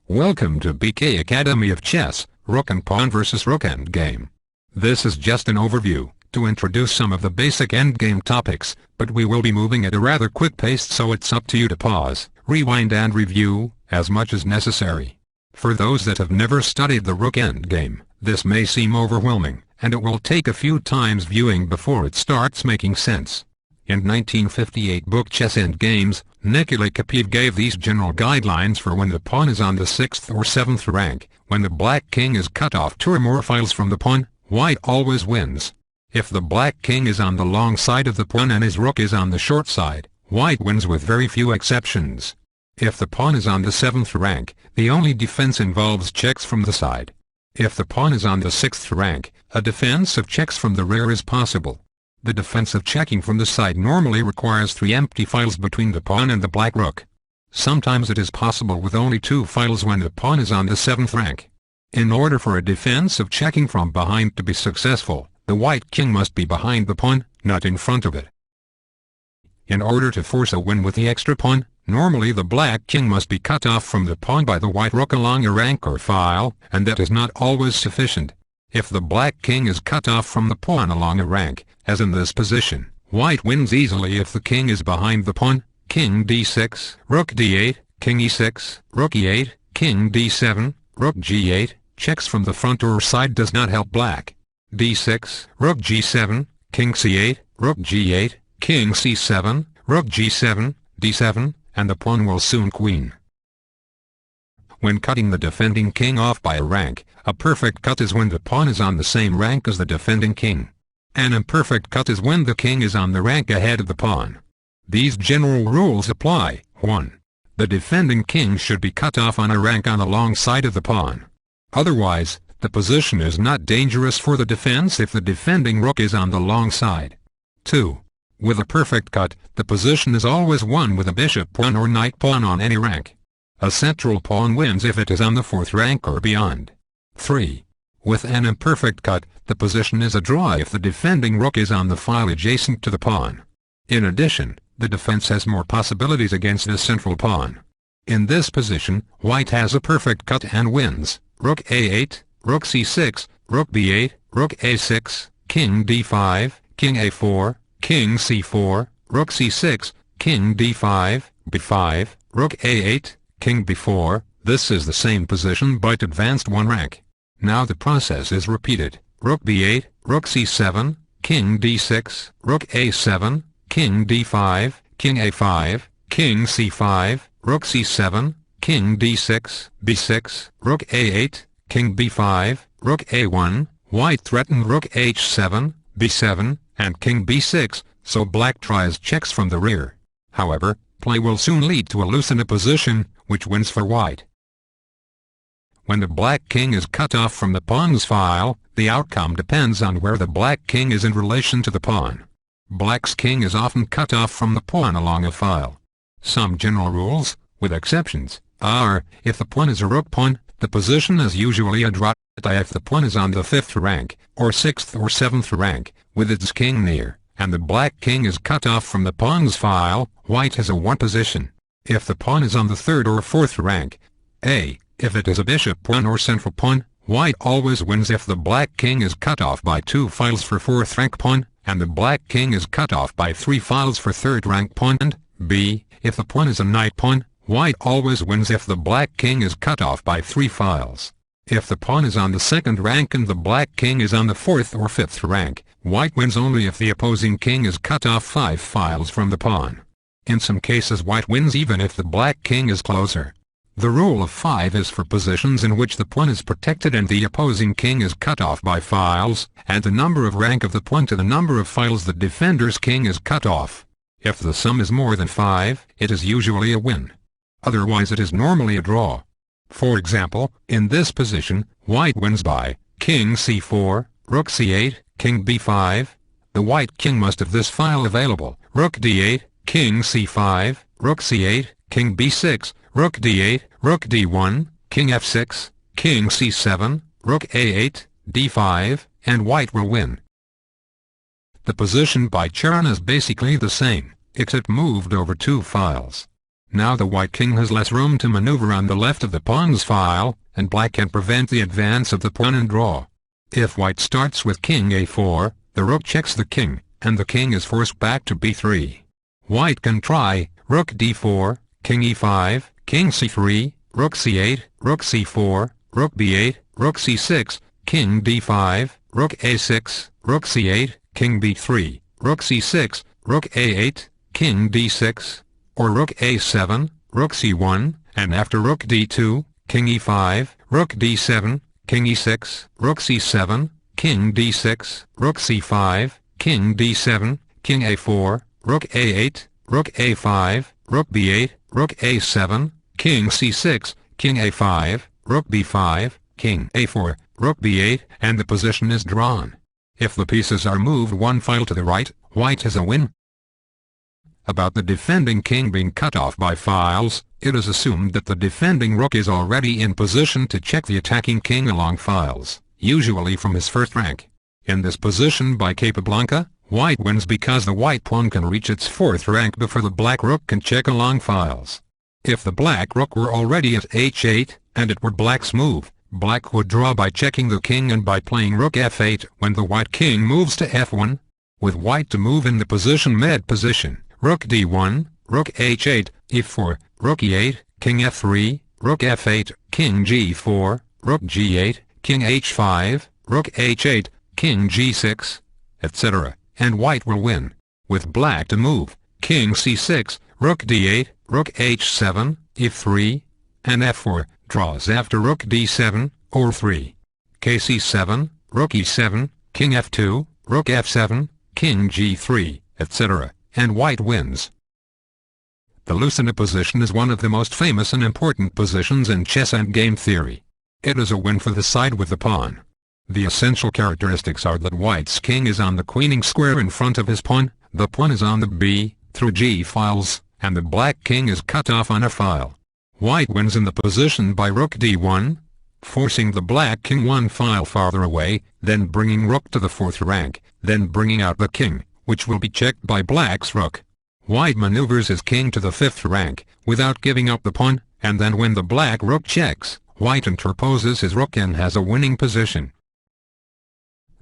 Welcome to BK Academy of Chess, Rook and Pawn vs Rook Endgame. This is just an overview, to introduce some of the basic endgame topics, but we will be moving at a rather quick pace, so it's up to you to pause, rewind and review, as much as necessary. For those that have never studied the Rook Endgame, this may seem overwhelming, and it will take a few times viewing before it starts making sense. In 1958 book Chess Endgames, Nikolai Kopiev gave these general guidelines for when the pawn is on the 6th or 7th rank. When the black king is cut off 2 or more files from the pawn, white always wins. If the black king is on the long side of the pawn and his rook is on the short side, white wins with very few exceptions. If the pawn is on the 7th rank, the only defense involves checks from the side. If the pawn is on the 6th rank, a defense of checks from the rear is possible. The defense of checking from the side normally requires 3 empty files between the pawn and the black rook. Sometimes it is possible with only 2 files when the pawn is on the 7th rank. In order for a defense of checking from behind to be successful, the white king must be behind the pawn, not in front of it. In order to force a win with the extra pawn, normally the black king must be cut off from the pawn by the white rook along a rank or file, and that is not always sufficient. If the black king is cut off from the pawn along a rank, as in this position, white wins easily if the king is behind the pawn. King d6, rook d8, king e6, rook e8, king d7, rook g8, checks from the front or side does not help black. d6, rook g7, king c8, rook g8, king c7, rook g7, d7, and the pawn will soon queen. When cutting the defending king off by a rank, a perfect cut is when the pawn is on the same rank as the defending king. An imperfect cut is when the king is on the rank ahead of the pawn. These general rules apply. 1. The defending king should be cut off on a rank on the long side of the pawn. Otherwise, the position is not dangerous for the defense if the defending rook is on the long side. 2. With a perfect cut, the position is always won with a bishop pawn or knight pawn on any rank. A central pawn wins if it is on the 4th rank or beyond. 3. With an imperfect cut, the position is a draw if the defending rook is on the file adjacent to the pawn. In addition, the defense has more possibilities against the central pawn. In this position, white has a perfect cut and wins. Rook a8, rook c6, rook b8, rook a6, king d5, king a4, king c4, rook c6, king d5, b5, rook a8, king b4. This is the same position but advanced 1 rank. Now the process is repeated. Rook b8, rook c7, king d6, rook a7, king d5, king a5, king c5, rook c7, king d6, b6, rook a8, king b5, rook a1, white threatened rook h7, b7, and king b6, so black tries checks from the rear. However, play will soon lead to a Lucena position, which wins for white. When the black king is cut off from the pawn's file, the outcome depends on where the black king is in relation to the pawn. Black's king is often cut off from the pawn along a file. Some general rules, with exceptions, are: if the pawn is a rook pawn, the position is usually a draw. If the pawn is on the 5th rank, or 6th or 7th rank, with its king near, and the black king is cut off from the pawn's file, white has a 1 position. If the pawn is on the 3rd or 4th rank, if it is a bishop pawn or central pawn, white always wins if the black king is cut off by 2 files for 4th rank pawn, and the black king is cut off by 3 files for 3rd rank pawn, and if the pawn is a knight pawn, white always wins if the black king is cut off by 3 files. If the pawn is on the 2nd rank and the black king is on the 4th or 5th rank, white wins only if the opposing king is cut off 5 files from the pawn. In some cases white wins even if the black king is closer. The rule of 5 is for positions in which the pawn is protected and the opposing king is cut off by files, and the number of rank of the pawn to the number of files the defender's king is cut off. If the sum is more than 5, it is usually a win. Otherwise it is normally a draw. For example, in this position, white wins by king c4, rook c8, king b5. The white king must have this file available: rook d8, king c5, rook c8, king b6, rook d8, rook d1, king f6, king c7, rook a8, d5, and white will win. The position by Charon is basically the same, except moved over 2 files. Now the white king has less room to maneuver on the left of the pawn's file, and black can prevent the advance of the pawn and draw. If white starts with king a4, the rook checks the king, and the king is forced back to b3. White can try rook d4, king e5, king c3, rook c8, rook c4, rook b8, rook c6, king d5, rook a6, rook c8, king b3, rook c6, rook a8, king d6, or rook a7, rook c1, and after rook d2, king e5, rook d7, king e6, rook c7, king d6, rook c5, king d7, king a4, rook a8, rook a5, rook b8, rook a7, king c6, king a5, rook b5, king a4, rook b8, and the position is drawn. If the pieces are moved one file to the right, white has a win. About the defending king being cut off by files, it is assumed that the defending rook is already in position to check the attacking king along files, usually from his first rank. In this position by Capablanca, white wins because the white pawn can reach its fourth rank before the black rook can check along files. If the black rook were already at h8, and it were black's move, black would draw by checking the king and by playing rook f8 when the white king moves to f1. With white to move in the position mid position, rook d1, rook h8, e4, rook e8, king f3, rook f8, king g4, rook g8, king h5, rook h8, king g6, etc., and white will win. With black to move, king c6, rook d8, rook h7, e3, and f4, draws after rook d7, or 3. kc7, rook e7, king f2, rook f7, king g3, etc., and white wins. The Lucena position is one of the most famous and important positions in chess endgame theory. It is a win for the side with the pawn. The essential characteristics are that white's king is on the queening square in front of his pawn, the pawn is on the b, through g files, and the black king is cut off on a file. White wins in the position by rook d1, forcing the black king one file farther away, then bringing rook to the fourth rank, then bringing out the king, which will be checked by black's rook. White maneuvers his king to the fifth rank, without giving up the pawn, and then when the black rook checks, white interposes his rook and has a winning position.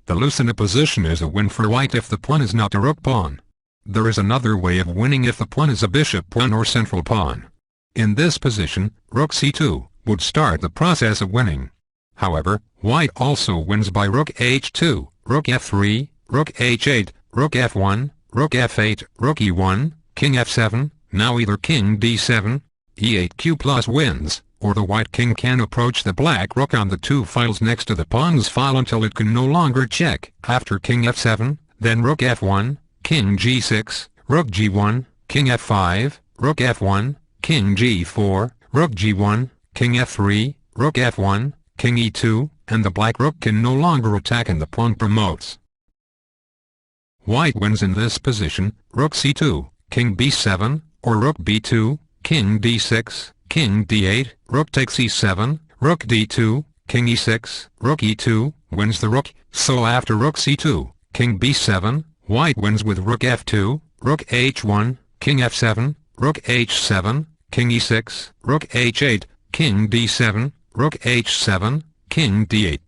The Lucena position is a win for white if the pawn is not a rook pawn. There is another way of winning if the pawn is a bishop pawn or central pawn. In this position, rook c2 would start the process of winning. However, white also wins by rook h2, rook f3, rook h8, rook f1, rook f8, rook e1, king f7, now either king d7, e8q plus wins, or the white king can approach the black rook on the two files next to the pawn's file until it can no longer check. After king f7, then rook f1, king g6, rook g1, king f5, rook f1, king g4, rook g1, king f3, rook f1, king e2, and the black rook can no longer attack and the pawn promotes. White wins in this position, rook c2, king b7, or rook b2, king d6, king d8, rook takes e7, rook d2, king e6, rook e2, wins the rook, so after rook c2, king b7, white wins with rook f2, rook h1, king f7, rook h7, king e6, rook h8, king d7, rook h7, king d8.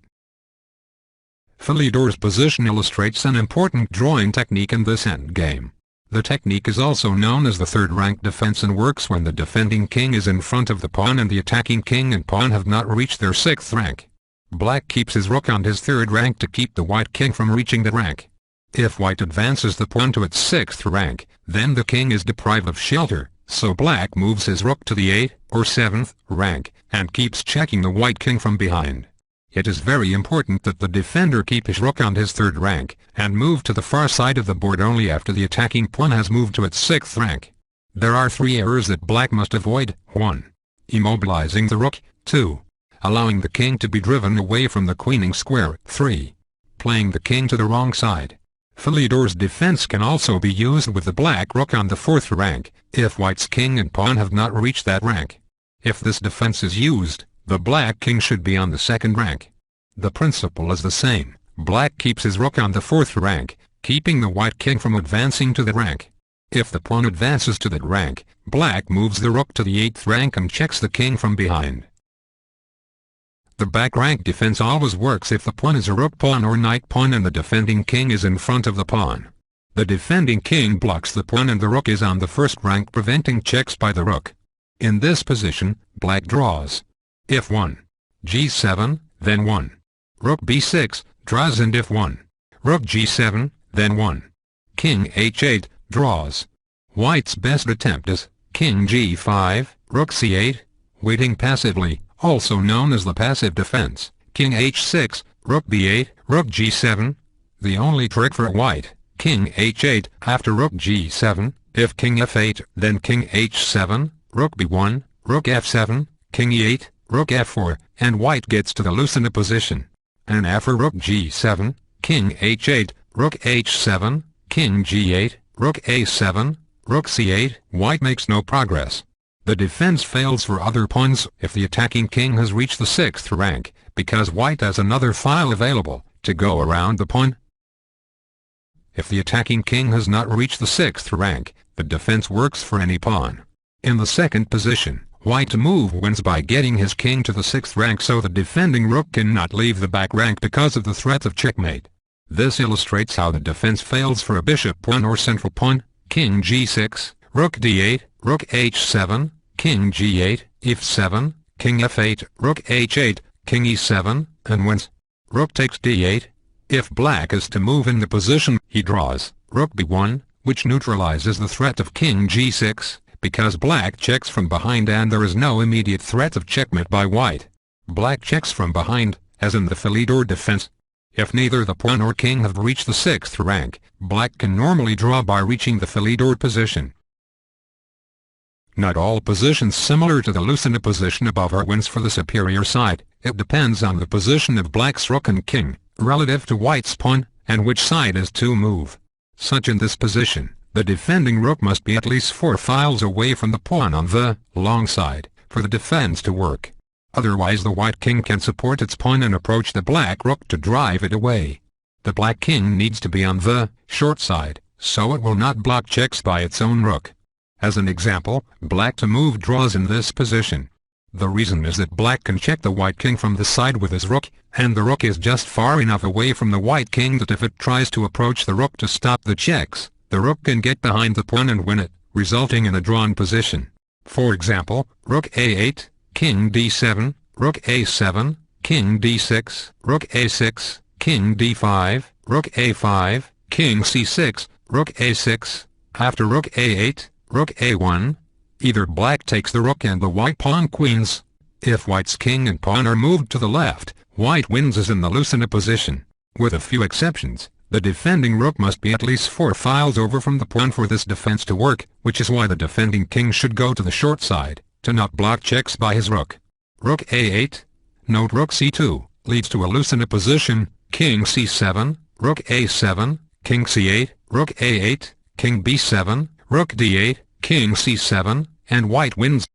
Philidor's position illustrates an important drawing technique in this endgame. The technique is also known as the third-rank defense and works when the defending king is in front of the pawn and the attacking king and pawn have not reached their sixth rank. Black keeps his rook on his third rank to keep the white king from reaching that rank. If white advances the pawn to its sixth rank, then the king is deprived of shelter, so black moves his rook to the 8th or 7th rank, and keeps checking the white king from behind. It is very important that the defender keep his rook on his third rank, and move to the far side of the board only after the attacking pawn has moved to its sixth rank. There are 3 errors that black must avoid. 1. Immobilizing the rook. 2. Allowing the king to be driven away from the queening square. 3. Playing the king to the wrong side. Philidor's defense can also be used with the black rook on the 4th rank, if white's king and pawn have not reached that rank. If this defense is used, the black king should be on the 2nd rank. The principle is the same. Black keeps his rook on the 4th rank, keeping the white king from advancing to the rank. If the pawn advances to that rank, black moves the rook to the 8th rank and checks the king from behind. The back rank defense always works if the pawn is a rook pawn or knight pawn and the defending king is in front of the pawn. The defending king blocks the pawn and the rook is on the 1st rank, preventing checks by the rook. In this position, black draws. If 1, g7, then 1. Rook b6, draws, and if 1, rook g7, then 1. King h8, draws. White's best attempt is king g5, rook c8, waiting passively, also known as the passive defense, king h6, rook b8, rook g7. The only trick for white, king h8 after rook g7, if king f8, then king h7, rook b1, rook f7, king e8, rook f4, and white gets to the Lucena position. And after rook g7, king h8, rook h7, king g8, rook a7, rook c8, white makes no progress. The defense fails for other pawns if the attacking king has reached the 6th rank, because white has another file available to go around the pawn. If the attacking king has not reached the 6th rank, the defense works for any pawn. In the 2nd position, white's move wins by getting his king to the 6th rank so the defending rook cannot leave the back rank because of the threat of checkmate. This illustrates how the defense fails for a bishop pawn or central pawn, king g6, rook d8, rook h7, king g8, f7, king f8, rook h8, king e7, and wins. Rook takes d8. If black is to move in the position, he draws rook b1, which neutralizes the threat of king g6, because black checks from behind and there is no immediate threat of checkmate by white. Black checks from behind, as in the Philidor defense. If neither the pawn or king have reached the 6th rank, black can normally draw by reaching the Philidor position. Not all positions similar to the Lucena position above are wins for the superior side. It depends on the position of black's rook and king, relative to white's pawn, and which side is to move. Such in this position, the defending rook must be at least 4 files away from the pawn on the long side, for the defense to work. Otherwise the white king can support its pawn and approach the black rook to drive it away. The black king needs to be on the short side, so it will not block checks by its own rook. As an example, black to move draws in this position. The reason is that black can check the white king from the side with his rook, and the rook is just far enough away from the white king that if it tries to approach the rook to stop the checks, the rook can get behind the pawn and win it, resulting in a drawn position. For example, rook a8, king d7, rook a7, king d6, rook a6, king d5, rook a5, king c6, rook a6, after rook a8, rook a1. Either black takes the rook and the white pawn queens. If white's king and pawn are moved to the left, white wins as in the Lucena position. With a few exceptions, the defending rook must be at least 4 files over from the pawn for this defense to work, which is why the defending king should go to the short side, to not block checks by his rook. Rook a8. Note rook c2, leads to a Lucena position, king c7, rook a7, king c8, rook a8, king b7, rook d8, king c7, and white wins.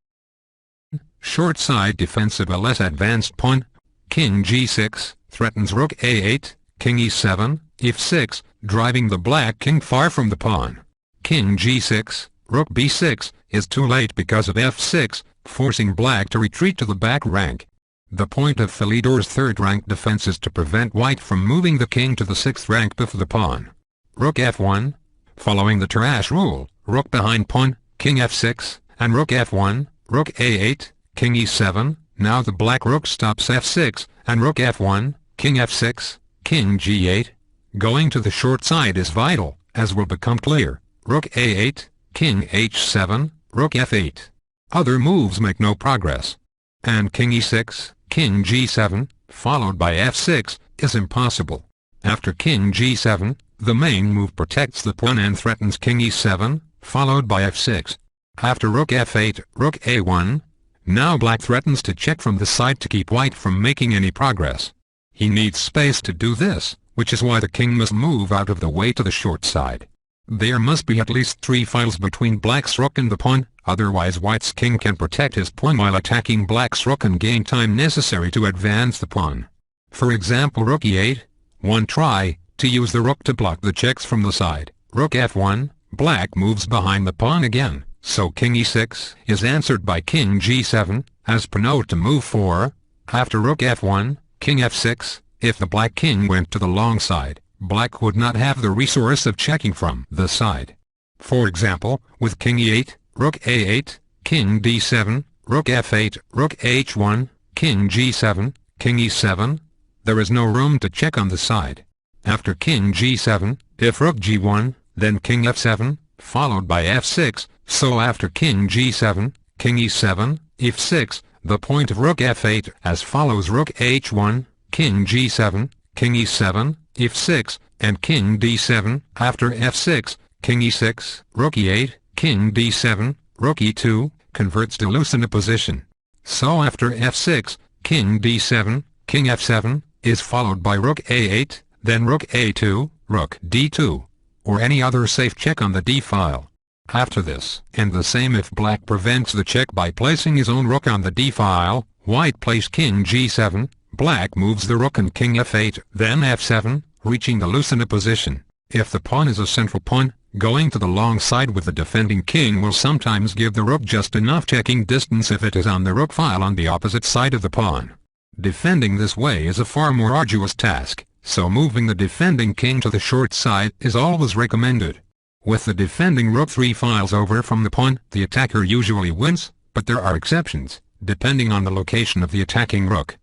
Short side defense of a less advanced pawn, king g6, threatens rook a8, king e7, f6, driving the black king far from the pawn. King g6, rook b6, is too late because of f6, forcing black to retreat to the back rank. The point of Philidor's 3rd rank defense is to prevent white from moving the king to the 6th rank before the pawn. Rook f1. Following the Tarrasch rule, rook behind pawn, king f6, and rook f1, rook a8, king e7. Now the black rook stops f6, and rook f1, king f6, king g8. Going to the short side is vital, as will become clear. Rook a8, king h7, rook f8. Other moves make no progress. And king e6, king g7, followed by f6, is impossible. After king g7, the main move protects the pawn and threatens king e7, followed by f6. After rook f8, rook a1. Now black threatens to check from the side to keep white from making any progress. He needs space to do this, which is why the king must move out of the way to the short side. There must be at least 3 files between black's rook and the pawn, otherwise white's king can protect his pawn while attacking black's rook and gain time necessary to advance the pawn. For example, rook e8. One try to use the rook to block the checks from the side. Rook f1, black moves behind the pawn again, so king e6 is answered by king g7, as per note to move 4. After rook f1, king f6, if the black king went to the long side, black would not have the resource of checking from the side. For example, with king e8, rook a8, king d7, rook f8, rook h1, king g7, king e7, there is no room to check on the side. After king g7, if rook g1, then king f7, followed by f6, so after king g7, king e7, f6, the point of rook f8 as follows: rook h1, king g7, king e7, f6, and king d7. After f6, king e6, rook e8, king d7, rook e2, converts to Lucena position. So after f6, king d7, king f7, is followed by rook a8, then rook a2, rook d2, or any other safe check on the d-file. After this, and the same if black prevents the check by placing his own rook on the d-file, white plays king g7, black moves the rook and king f8, then f7, reaching the Lucena position. If the pawn is a central pawn, going to the long side with the defending king will sometimes give the rook just enough checking distance if it is on the rook file on the opposite side of the pawn. Defending this way is a far more arduous task, so moving the defending king to the short side is always recommended. With the defending rook 3 files over from the pawn, the attacker usually wins, but there are exceptions, depending on the location of the attacking rook.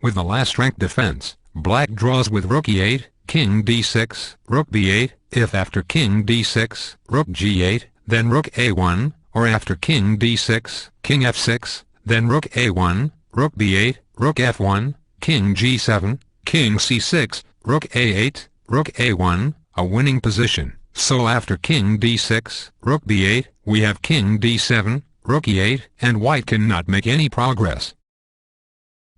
With the last rank defense, black draws with rook e8, king d6, rook b8, if after king d6, rook g8, then rook a1, or after king d6, king f6, then rook a1, rook b8, rook f1, king g7, king c6, rook a8, rook a1, a winning position. So after king d6, rook b8, we have king d7, rook e8, and white cannot make any progress.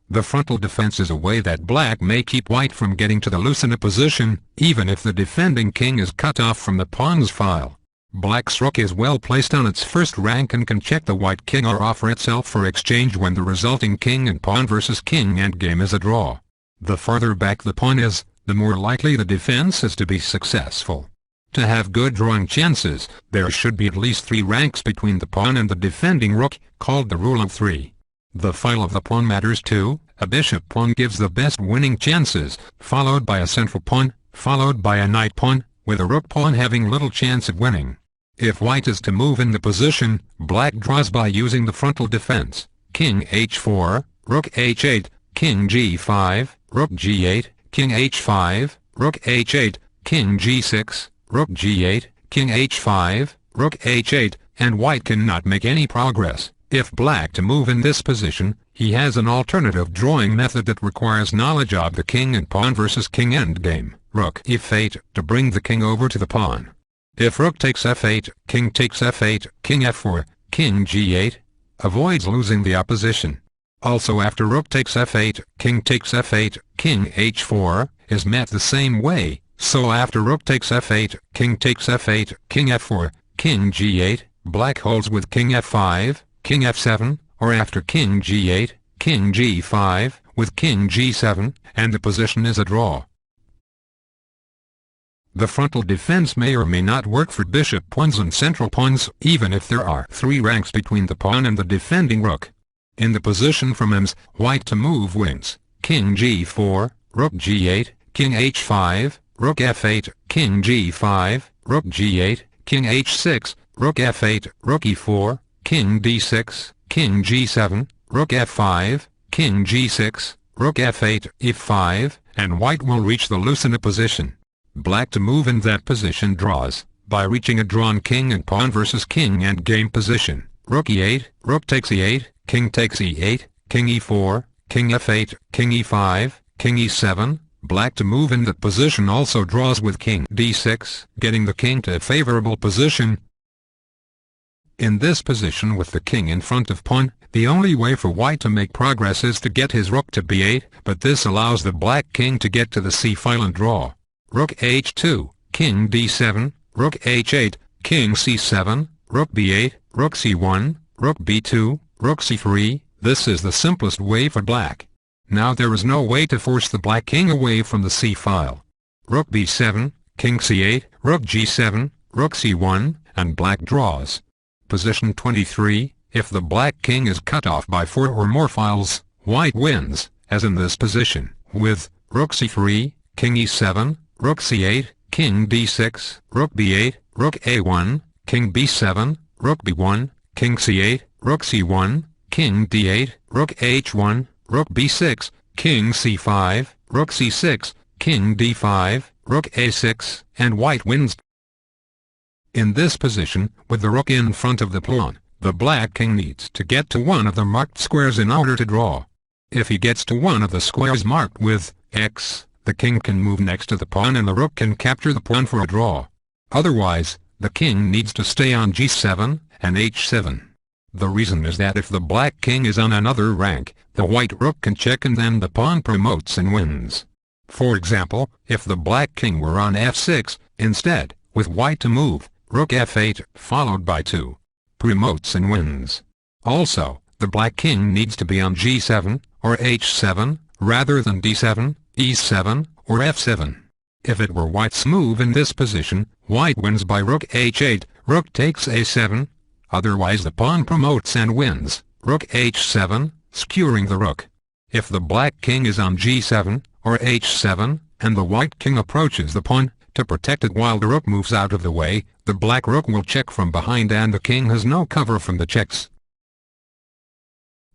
The frontal defense is a way that black may keep white from getting to the Lucena position, even if the defending king is cut off from the pawn's file. Black's rook is well placed on its first rank and can check the white king or offer itself for exchange when the resulting king and pawn versus king endgame is a draw. The farther back the pawn is, the more likely the defense is to be successful. To have good drawing chances, there should be at least 3 ranks between the pawn and the defending rook, called the rule of 3. The file of the pawn matters too. A bishop pawn gives the best winning chances, followed by a central pawn, followed by a knight pawn, with a rook pawn having little chance of winning. If white is to move in the position, black draws by using the frontal defense: king h4, rook h8, king g5, rook g8, king h5, rook h8, king g6, rook g8, king h5, rook h8, and white cannot make any progress. If black to move in this position, he has an alternative drawing method that requires knowledge of the king and pawn versus king endgame: rook f8, to bring the king over to the pawn. If rook takes f8, king takes f8, king f4, king g8, avoids losing the opposition. Also after rook takes f8, king takes f8, king h4, is met the same way, so after rook takes f8, king takes f8, king f4, king g8, black holds with king f5, king f7, or after king g8, king g5, with king g7, and the position is a draw. The frontal defense may or may not work for bishop pawns and central pawns, even if there are 3 ranks between the pawn and the defending rook. In the position from M's, white to move wins: king g4, rook g8, king h5, rook f8, king g5, rook g8, king h6, rook f8, rook e4, king d6, king g7, rook f5, king g6, rook f8, e5, and white will reach the Lucena position. Black to move in that position draws, by reaching a drawn king and pawn versus king endgame position: rook e8, rook takes e8, king takes e8, king e4, king f8, king e5, king e7. Black to move in that position also draws with king d6, getting the king to a favorable position. In this position with the king in front of pawn, the only way for white to make progress is to get his rook to b8, but this allows the black king to get to the c-file and draw. Rook h2, king d7, rook h8, king c7, rook b8, rook c1, rook b2, rook c3. This is the simplest way for black. Now there is no way to force the black king away from the c-file. Rook b7, king c8, rook g7, rook c1, and black draws. Position 23, if the black king is cut off by 4 or more files, white wins, as in this position, with rook c3, king e7, rook c8, king d6, rook b8, rook a1, king b7, rook b1, king c8, rook c1, king d8, rook h1, rook b6, king c5, rook c6, king d5, rook a6, and white wins. In this position, with the rook in front of the pawn, the black king needs to get to one of the marked squares in order to draw. If he gets to one of the squares marked with X, the king can move next to the pawn and the rook can capture the pawn for a draw. Otherwise, the king needs to stay on g7 and h7. The reason is that if the black king is on another rank, the white rook can check and then the pawn promotes and wins. For example, if the black king were on f6, instead, with white to move, rook f8 followed by 2, promotes and wins. Also, the black king needs to be on g7 or h7, rather than d7, e7, or f7. If it were white's move in this position, white wins by rook h8, rook takes a7, otherwise the pawn promotes and wins, rook h7, skewering the rook. If the black king is on g7 or h7, and the white king approaches the pawn, to protect it while the rook moves out of the way, the black rook will check from behind and the king has no cover from the checks.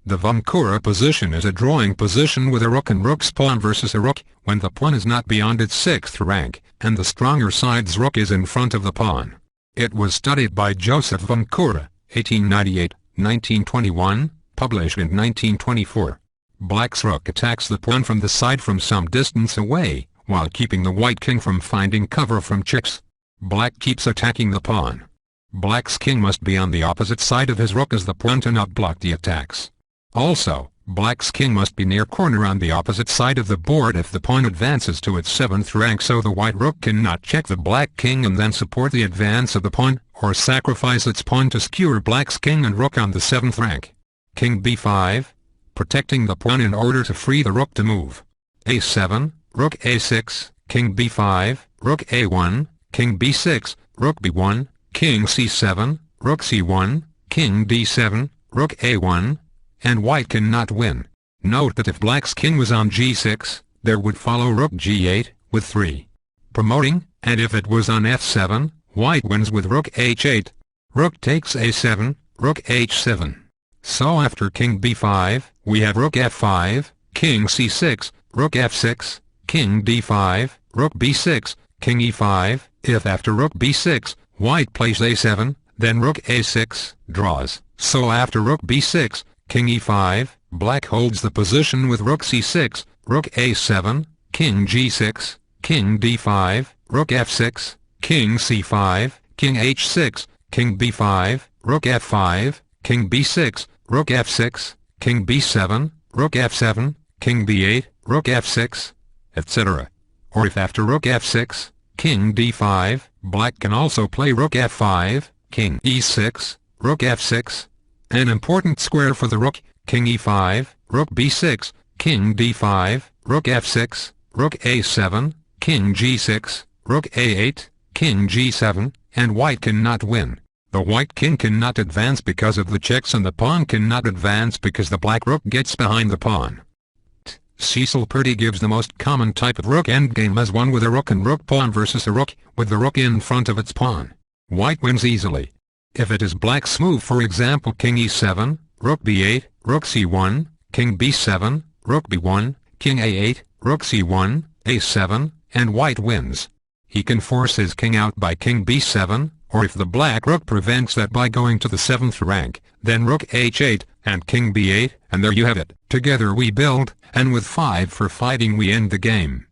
The Vančura position is a drawing position with a rook and rook's pawn versus a rook, when the pawn is not beyond its 6th rank, and the stronger side's rook is in front of the pawn. It was studied by Joseph Vančura, 1898-1921, published in 1924. Black's rook attacks the pawn from the side from some distance away, while keeping the white king from finding cover from checks. Black keeps attacking the pawn. Black's king must be on the opposite side of his rook as the pawn to not block the attacks. Also, black's king must be near corner on the opposite side of the board if the pawn advances to its 7th rank, so the white rook cannot check the black king and then support the advance of the pawn, or sacrifice its pawn to skewer black's king and rook on the 7th rank. King b5, protecting the pawn in order to free the rook to move. a7, rook a6, king b5, rook a1, king b6, rook b1, king c7, rook c1, king d7, rook a1, and white cannot win. Note that if black's king was on g6, there would follow rook g8, with 3, promoting, and if it was on f7, white wins with rook h8. Rook takes a7, rook h7. So after king b5, we have rook f5, king c6, rook f6, king d5, rook b6, king e5. If after rook b6, white plays a7, then rook a6, draws. So after rook b6, king e5, black holds the position with rook c6, rook a7, king g6, king d5, rook f6, king c5, king h6, king b5, rook f5, king b6, rook f6, king b7, rook f7, king b8, rook f6, etc. Or if after rook f6, king d5, black can also play rook f5, king e6, rook f6, an important square for the rook, king e5, rook b6, king d5, rook f6, rook a7, king g6, rook a8, king g7, and white cannot win. The white king cannot advance because of the checks and the pawn cannot advance because the black rook gets behind the pawn. Cecil Purdy gives the most common type of rook endgame as one with a rook and rook pawn versus a rook, with the rook in front of its pawn. White wins easily. If it is black's move, for example king e7, rook b8, rook c1, king b7, rook b1, king a8, rook c1, a7, and white wins. He can force his king out by king b7, or if the black rook prevents that by going to the 7th rank, then rook h8, and king b8, and there you have it. Together we build, and with 5 for fighting we end the game.